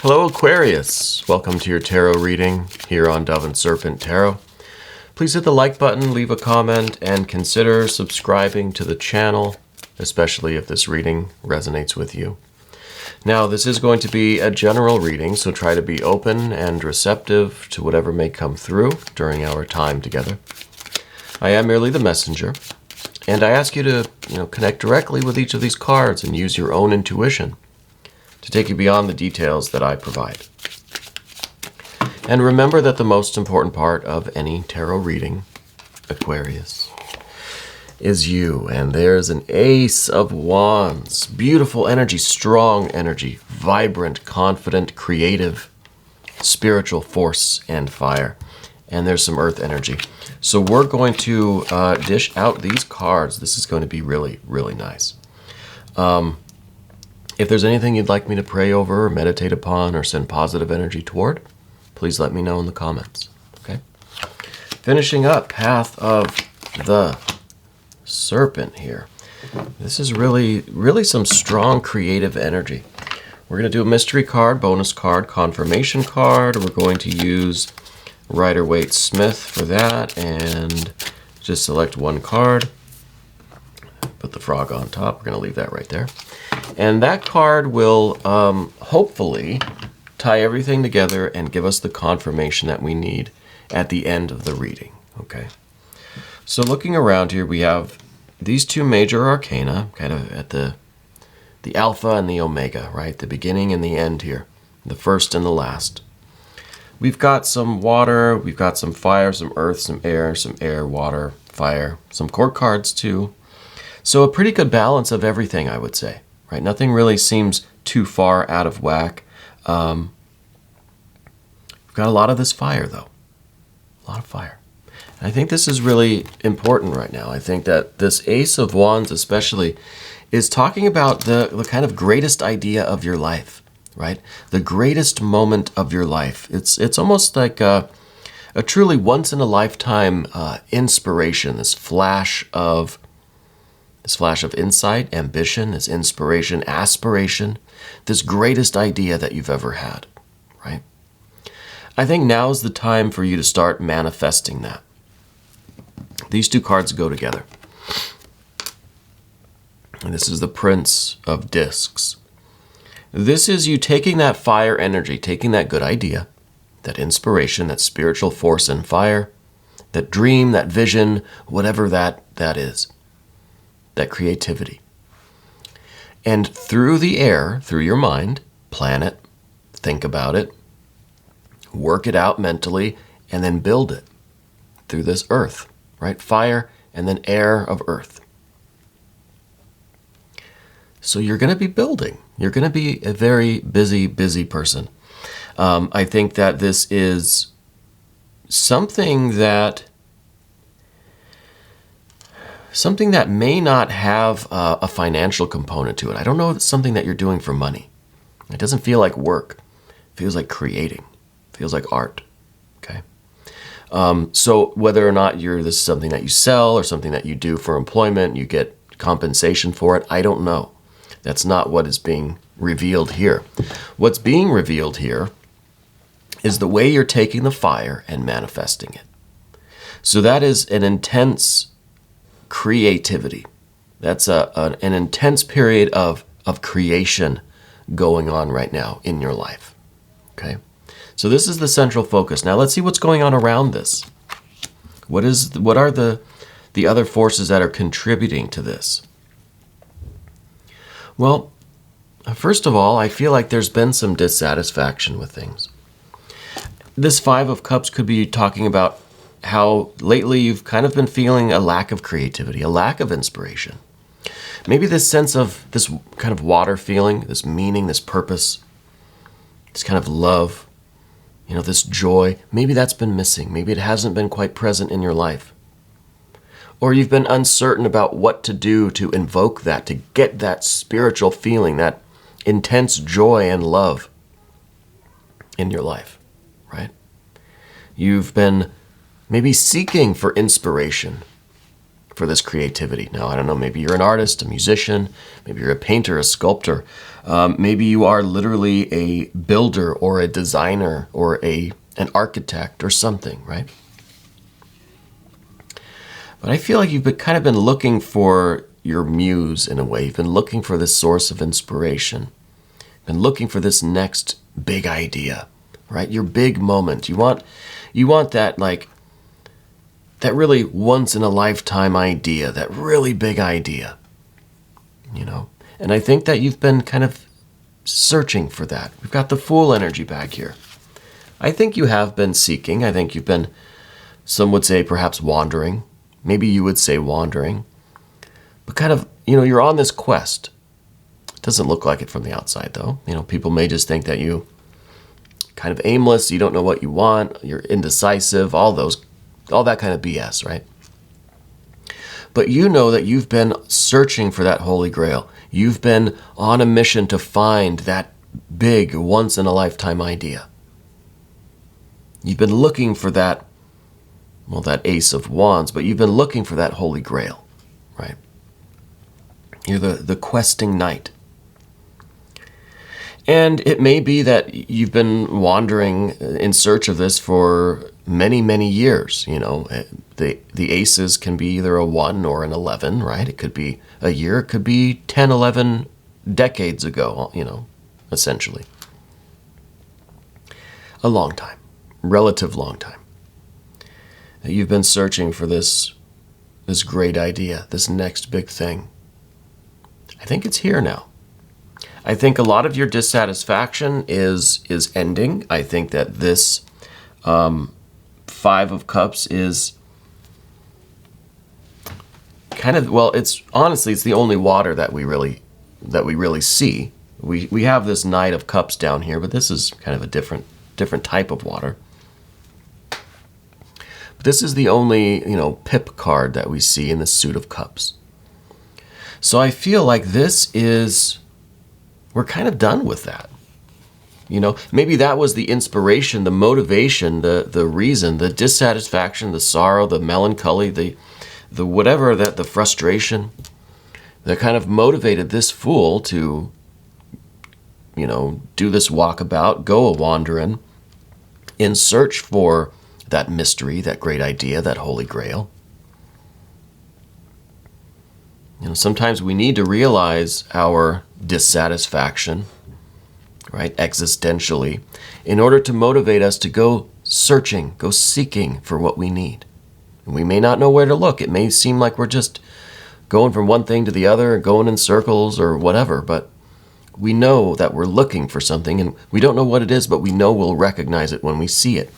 Hello Aquarius, welcome to your tarot reading here on Dove and Serpent Tarot. Please hit the like button, leave a comment, and consider subscribing to the channel, especially if this reading resonates with you. Now, this is going to be a general reading, so try to be open and receptive to whatever may come through during our time together. I am merely the messenger, and I ask you to connect directly with each of these cards and use your own intuition to take you beyond the details that I provide. And remember that the most important part of any tarot reading, Aquarius, is you. And there's an Ace of Wands. Beautiful energy, strong energy, vibrant, confident, creative, spiritual force and fire. And there's some earth energy. So we're going to dish out these cards. This is going to be really, really nice. If there's anything you'd like me to pray over, or meditate upon, or send positive energy toward, please let me know in the comments, okay? Finishing up, Path of the Serpent here. This is really some strong creative energy. We're going to do a mystery card, bonus card, confirmation card. We're going to use Rider-Waite-Smith for that, and just select one card. Put the frog on top. We're going to leave that right there. And that card will hopefully tie everything together and give us the confirmation that we need at the end of the reading. Okay. So looking around here, we have these two major arcana, kind of at the alpha and the omega, right? The beginning and the end here, the first and the last. We've got some water, we've got some fire, some earth, some air, water, fire, some court cards too. So a pretty good balance of everything, I would say. Right? Nothing really seems too far out of whack. We've got a lot of this fire, though. A lot of fire. And I think this is really important right now. I think that this Ace of Wands especially is talking about the kind of greatest idea of your life, right? The greatest moment of your life. It's almost like a truly once-in-a-lifetime inspiration, this flash of insight, ambition, this inspiration, aspiration, this greatest idea that you've ever had, right? I think now is the time for you to start manifesting that. These two cards go together. And this is the Prince of Discs. This is you taking that fire energy, taking that good idea, that inspiration, that spiritual force and fire, that dream, that vision, whatever that is. That creativity. And through the air, through your mind, plan it, think about it, work it out mentally, and then build it through this earth, right? Fire and then air of earth. So you're going to be building. You're going to be a very busy person. I think that this is something that may not have a financial component to it. I don't know if it's something that you're doing for money. It doesn't feel like work. It feels like creating. It feels like art. Okay. So whether or not this is something that you sell or something that you do for employment, you get compensation for it, I don't know. That's not what is being revealed here. What's being revealed here is the way you're taking the fire and manifesting it. So that is an intense creativity. That's an intense period of creation going on right now in your life. Okay? So this is the central focus. Now let's see what's going on around this. What are the other forces that are contributing to this? Well, first of all, I feel like there's been some dissatisfaction with things. This Five of Cups could be talking about how lately you've kind of been feeling a lack of creativity, a lack of inspiration. Maybe this sense of this kind of water feeling, this meaning, this purpose, this kind of love, this joy, maybe that's been missing. Maybe it hasn't been quite present in your life. Or you've been uncertain about what to do to invoke that, to get that spiritual feeling, that intense joy and love in your life, right? You've been maybe seeking for inspiration for this creativity. Now, I don't know, maybe you're an artist, a musician, maybe you're a painter, a sculptor. Maybe you are literally a builder or a designer or an architect or something, right? But I feel like you've kind of been looking for your muse in a way. You've been looking for this source of inspiration. Been looking for this next big idea, right? Your big moment. You want that, like, that really once in a lifetime idea, that really big idea, you know? And I think that you've been kind of searching for that. We've got the Fool energy back here. I think you have been seeking. I think you've been, some would say perhaps wandering. Maybe you would say wandering. But kind of, you know, you're on this quest. It doesn't look like it from the outside, though. You know, people may just think that you kind of aimless, you don't know what you want, you're indecisive, all that kind of BS, right? But you know that you've been searching for that Holy Grail. You've been on a mission to find that big, once-in-a-lifetime idea. You've been looking for that, well, that Ace of Wands, but you've been looking for that Holy Grail, right? You're the questing knight. And it may be that you've been wandering in search of this for many, many years. You know, the aces can be either a 1 or an 11, right? It could be a year. It could be 10, 11 decades ago, you know, essentially. A long time, relative long time. You've been searching for this great idea, this next big thing. I think it's here now. I think a lot of your dissatisfaction is ending. I think that this 5 of Cups is kind of, well, it's honestly, it's the only water that we really see. We have this Knight of Cups down here, but this is kind of a different type of water. But this is the only, you know, pip card that we see in the Suit of Cups. So I feel like this is, we're kind of done with that. You know, maybe that was the inspiration, the motivation, the reason, the dissatisfaction, the sorrow, the melancholy, the whatever, that the frustration that kind of motivated this Fool to, you know, do this walkabout, go a-wandering in search for that mystery, that great idea, that Holy Grail. You know, sometimes we need to realize our dissatisfaction, right, existentially, in order to motivate us to go searching, go seeking for what we need. And we may not know where to look. It may seem like we're just going from one thing to the other, going in circles or whatever, but we know that we're looking for something, and we don't know what it is, but we know we'll recognize it when we see it.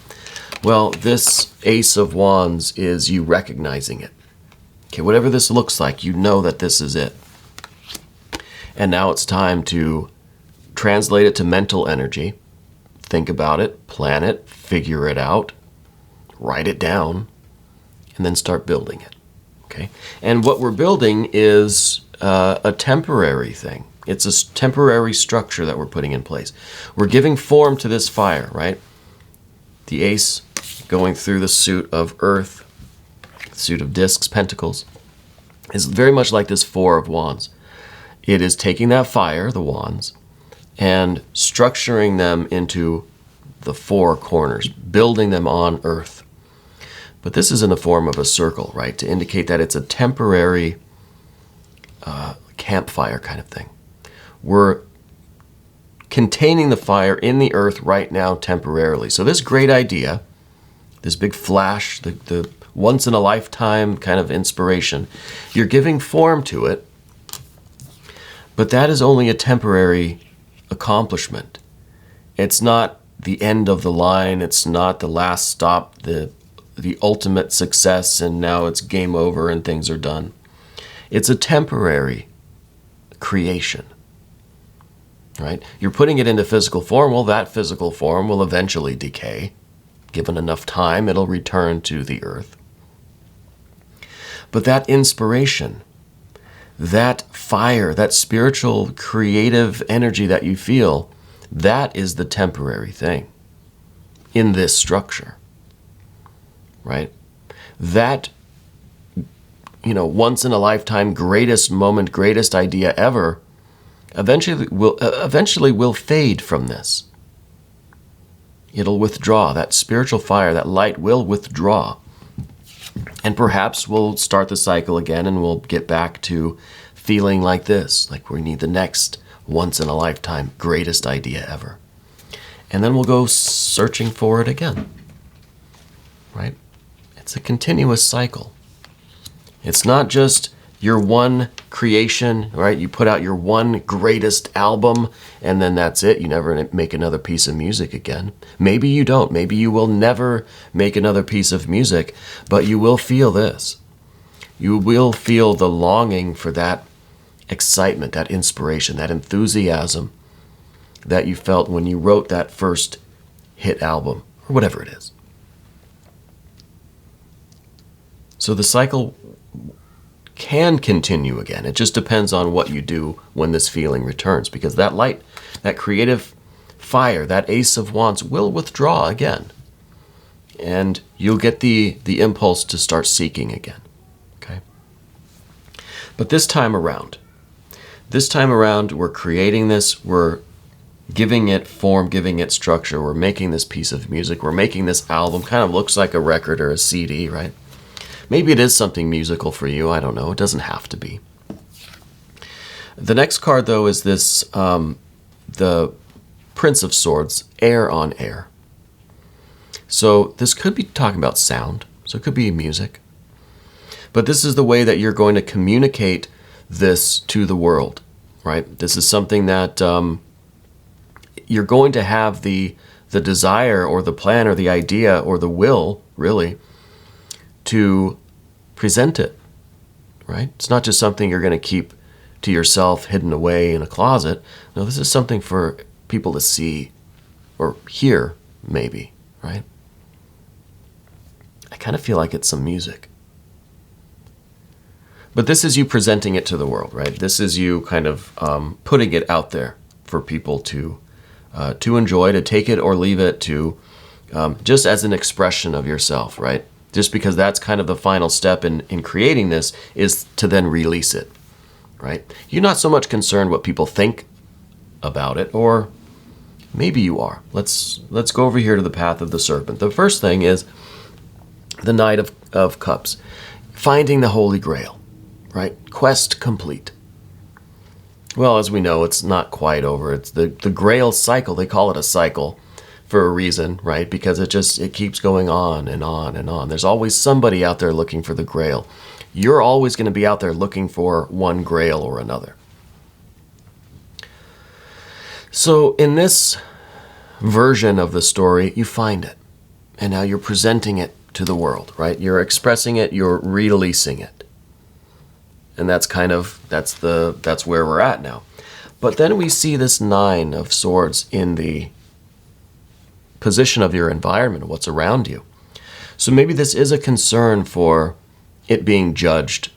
Well, this Ace of Wands is you recognizing it. Okay, whatever this looks like, you know that this is it. And now it's time to translate it to mental energy. Think about it, plan it, figure it out, write it down, and then start building it. Okay? And what we're building is a temporary thing. It's a temporary structure that we're putting in place. We're giving form to this fire, right? The Ace going through the suit of Earth, suit of discs, pentacles, is very much like this 4 of Wands. It is taking that fire, the wands, and structuring them into the 4 corners, building them on Earth. But this is in the form of a circle, right, to indicate that it's a temporary campfire kind of thing. We're containing the fire in the Earth right now temporarily. So this great idea, this big flash, the once-in-a-lifetime kind of inspiration, you're giving form to it, but that is only a temporary accomplishment. It's not the end of the line. It's not the last stop, the ultimate success, and now it's game over and things are done. It's a temporary creation, right? You're putting it into physical form. Well, that physical form will eventually decay. Given enough time, it'll return to the Earth. But that inspiration, that fire, that spiritual, creative energy that you feel, that is the temporary thing in this structure, right? That once in a lifetime, greatest moment, greatest idea ever, eventually will fade from this. It'll withdraw. That spiritual fire, that light will withdraw. And perhaps we'll start the cycle again and we'll get back to feeling like this, like we need the next once in a lifetime greatest idea ever. And then we'll go searching for it again, right? It's a continuous cycle. It's not just your one creation, right? You put out your one greatest album and then that's it. You never make another piece of music again. Maybe you don't. Maybe you will never make another piece of music, but you will feel this. You will feel the longing for that excitement, that inspiration, that enthusiasm that you felt when you wrote that first hit album or whatever it is. So the cycle can continue again. It just depends on what you do when this feeling returns, because that light, that creative fire, that Ace of Wands will withdraw again. And you'll get the impulse to start seeking again. Okay? But this time around, we're creating this, we're giving it form, giving it structure, we're making this piece of music, we're making this album, kind of looks like a record or a CD, right? Maybe it is something musical for you. I don't know. It doesn't have to be. The next card, though, is this, the Prince of Swords, air on air. So this could be talking about sound. So it could be music. But this is the way that you're going to communicate this to the world, right? This is something that you're going to have the desire or the plan or the idea or the will, really, to present it, right? It's not just something you're going to keep to yourself hidden away in a closet. No, this is something for people to see or hear, maybe, right? I kind of feel like it's some music. But this is you presenting it to the world, right? This is you kind of putting it out there for people to enjoy, to take it or leave it, to just as an expression of yourself, right? Just because that's kind of the final step in creating this is to then release it, right? You're not so much concerned what people think about it, or maybe you are. Let's go over here to the path of the serpent. The first thing is the Knight of Cups, finding the Holy Grail, right? Quest complete. Well, as we know, it's not quite over. It's the Grail cycle. They call it a cycle for a reason, right? Because it keeps going on and on and on. There's always somebody out there looking for the Grail. You're always going to be out there looking for one Grail or another. So in this version of the story, you find it. And now you're presenting it to the world, right? You're expressing it, you're releasing it. And that's where we're at now. But then we see this Nine of Swords in the position of your environment, what's around you. So maybe this is a concern for it being judged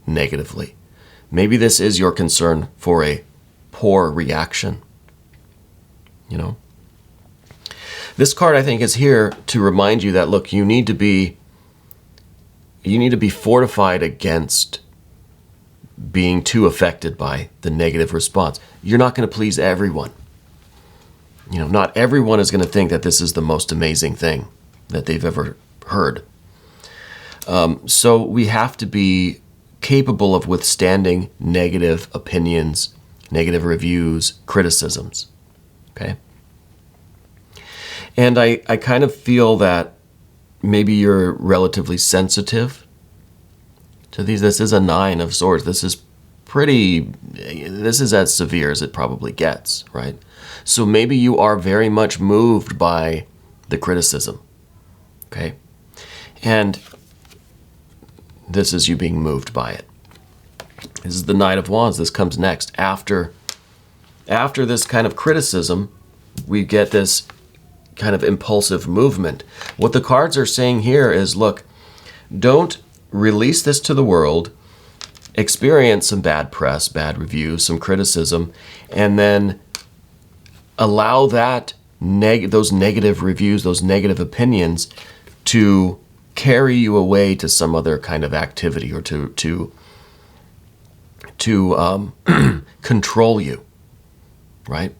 negatively. Maybe this is your concern for a poor reaction. This card, I think, is here to remind you that, look, you need to be fortified against being too affected by the negative response. You're not going to please everyone. Not everyone is going to think that this is the most amazing thing that they've ever heard. So we have to be capable of withstanding negative opinions, negative reviews, criticisms. Okay? And I kind of feel that maybe you're relatively sensitive to these. This is a Nine of Swords. This is as severe as it probably gets, right? So maybe you are very much moved by the criticism, okay? And this is you being moved by it. This is the Knight of Wands. This comes next. After this kind of criticism, we get this kind of impulsive movement. What the cards are saying here is, look, don't release this to the world, experience some bad press, bad reviews, some criticism, and then allow those negative reviews, those negative opinions to carry you away to some other kind of activity, or to control you, right?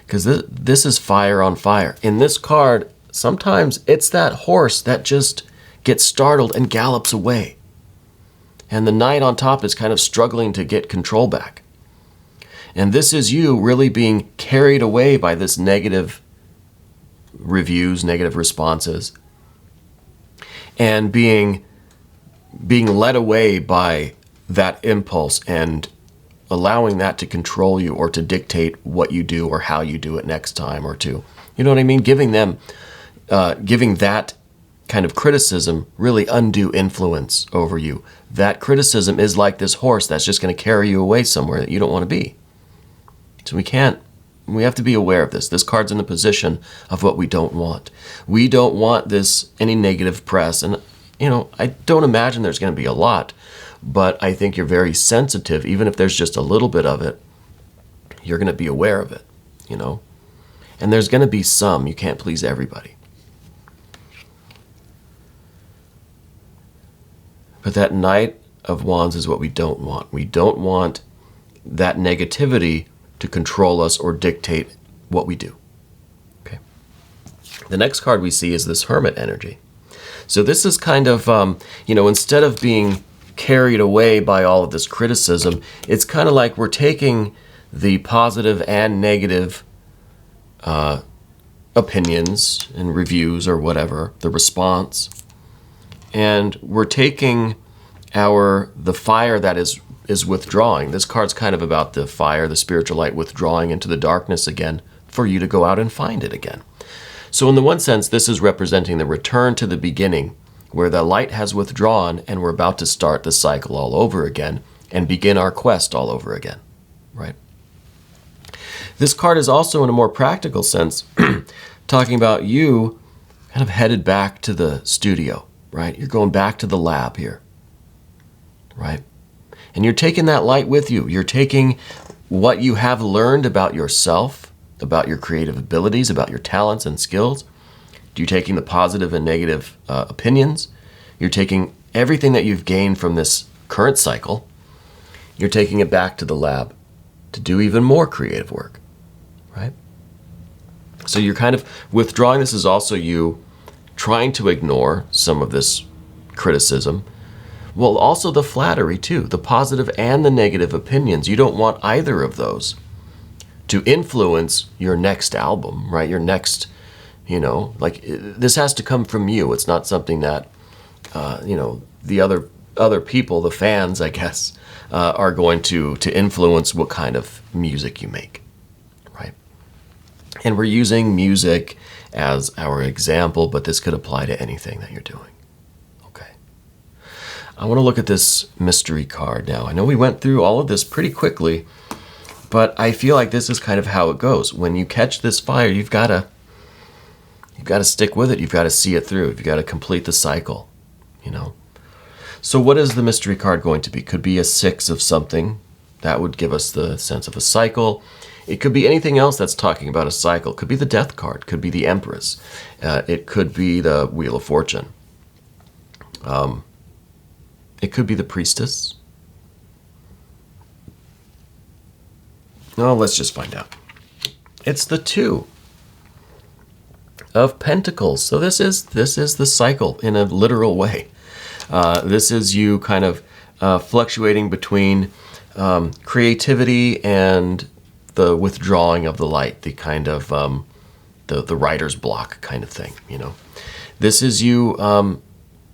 Because this is fire on fire. In this card, sometimes it's that horse that just gets startled and gallops away. And the knight on top is kind of struggling to get control back. And this is you really being carried away by this negative reviews, negative responses, and being led away by that impulse and allowing that to control you, or to dictate what you do or how you do it next time, or to, you know what I mean? Giving that kind of criticism really undue influence over you. That criticism is like this horse that's just going to carry you away somewhere that you don't want to be. So we have to be aware of this. This card's in the position of what we don't want. We don't want any negative press. And, I don't imagine there's going to be a lot, but I think you're very sensitive. Even if there's just a little bit of it, you're going to be aware of it, And there's going to be some. You can't please everybody. But that Knight of Wands is what we don't want. We don't want that negativity to control us or dictate what we do. Okay. The next card we see is this Hermit energy. So this is kind of, instead of being carried away by all of this criticism, it's kind of like we're taking the positive and negative opinions and reviews or whatever, the response, and we're taking the fire that is withdrawing. This card's kind of about the fire, the spiritual light withdrawing into the darkness again, for you to go out and find it again. So in the one sense, this is representing the return to the beginning, where the light has withdrawn and we're about to start the cycle all over again and begin our quest all over again, right? This card is also, in a more practical sense, talking about you kind of headed back to the studio, right? You're going back to the lab here, right? And you're taking that light with you. You're taking what you have learned about yourself, about your creative abilities, about your talents and skills. You're taking the positive and negative opinions. You're taking everything that you've gained from this current cycle. You're taking it back to the lab to do even more creative work, right? So you're kind of withdrawing. This is also you trying to ignore some of this criticism. Well, also the flattery too, the positive and the negative opinions. You don't want either of those to influence your next album, right? Your next, this has to come from you. It's not something that, the other people, the fans, I guess, are going to influence what kind of music you make, right? And we're using music as our example, but this could apply to anything that you're doing. Okay. I want to look at this mystery card now. I know we went through all of this pretty quickly, but I feel like this is kind of how it goes. When you catch this fire, you've got to stick with it. You've got to see it through. You've got to complete the cycle, So what is the mystery card going to be? Could be a 6 of something. That would give us the sense of a cycle. It could be anything else that's talking about a cycle. Could be the Death card. Could be the Empress. It could be the Wheel of Fortune. It could be the Priestess. No, let's just find out. It's the 2 of Pentacles. So this is the cycle in a literal way. This is you kind of fluctuating between creativity and the withdrawing of the light, the kind of the writer's block kind of thing. This is you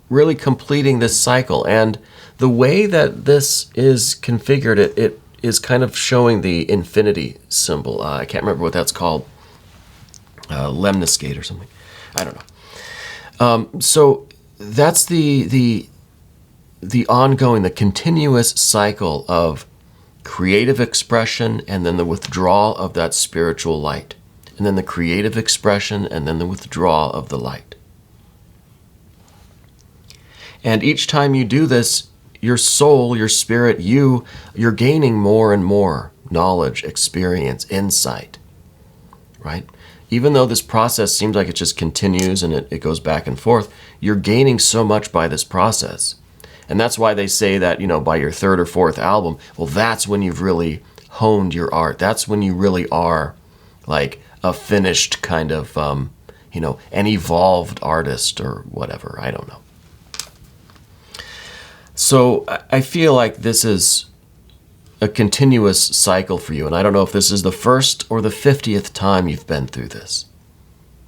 really completing this cycle, and the way that this is configured, it is kind of showing the infinity symbol. I can't remember what that's called. Lemniscate or something. I don't know. So that's the ongoing, the continuous cycle of creative expression, and then the withdrawal of that spiritual light, and then the creative expression, and then the withdrawal of the light. And each time you do this, your soul, your spirit, you're gaining more and more knowledge, experience, insight, right? even though this process seems like it just continues and it goes back and forth, you're gaining so much by this process. And that's why they say that, by your third or fourth album, well, that's when you've really honed your art. That's when you really are like a finished kind of, an evolved artist or whatever. I don't know. So I feel like this is a continuous cycle for you. And I don't know if this is the first or the 50th time you've been through this.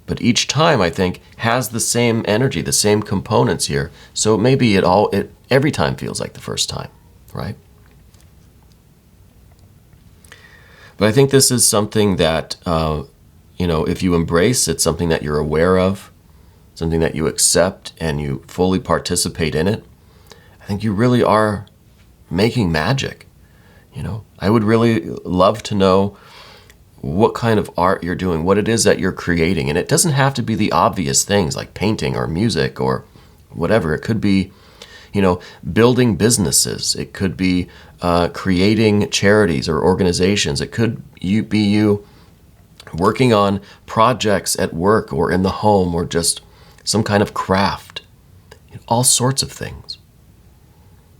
But each time, I think, has the same energy, the same components here. So maybe every time feels like the first time, right? But I think this is something that, if you embrace, it's something that you're aware of, something that you accept and you fully participate in it. I think you really are making magic. I would really love to know what kind of art you're doing, what it is that you're creating. And it doesn't have to be the obvious things like painting or music or whatever. It could be, building businesses. It could be creating charities or organizations. It could be you working on projects at work or in the home or just some kind of craft. All sorts of things.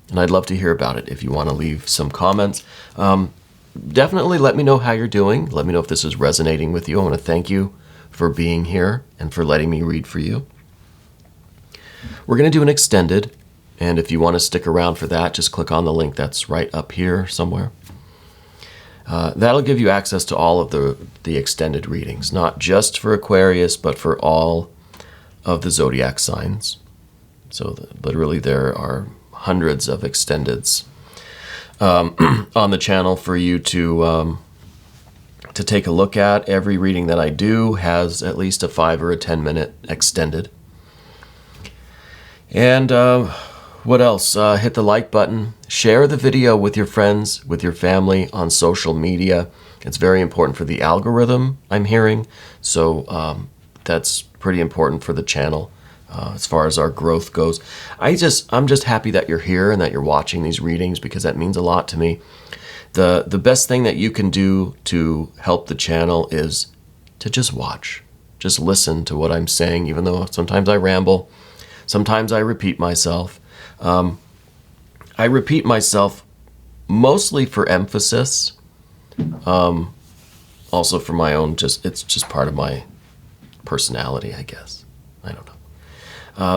And I'd love to hear about it if you want to leave some comments. Definitely let me know how you're doing. Let me know if this is resonating with you. I want to thank you for being here and for letting me read for you. We're going to do an extended, and if you want to stick around for that, just click on the link that's right up here somewhere. That'll give you access to all of the extended readings, not just for Aquarius, but for all of the zodiac signs. So literally there are hundreds of extendeds on the channel for you to take a look at. Every reading that I do has at least a 5 or a 10 minute extended. And what else? Hit the like button. Share the video with your friends, with your family on social media. It's very important for the algorithm, I'm hearing. So that's pretty important for the channel. As far as our growth goes. I'm just happy that you're here and that you're watching these readings because that means a lot to me. The best thing that you can do to help the channel is to just watch. Just listen to what I'm saying, even though sometimes I ramble. Sometimes I repeat myself. I repeat myself mostly for emphasis. Also for my own, it's just part of my personality, I guess. I don't know.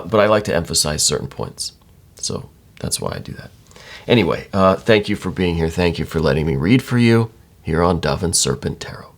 But I like to emphasize certain points. So that's why I do that. Anyway, thank you for being here. Thank you for letting me read for you here on Dove and Serpent Tarot.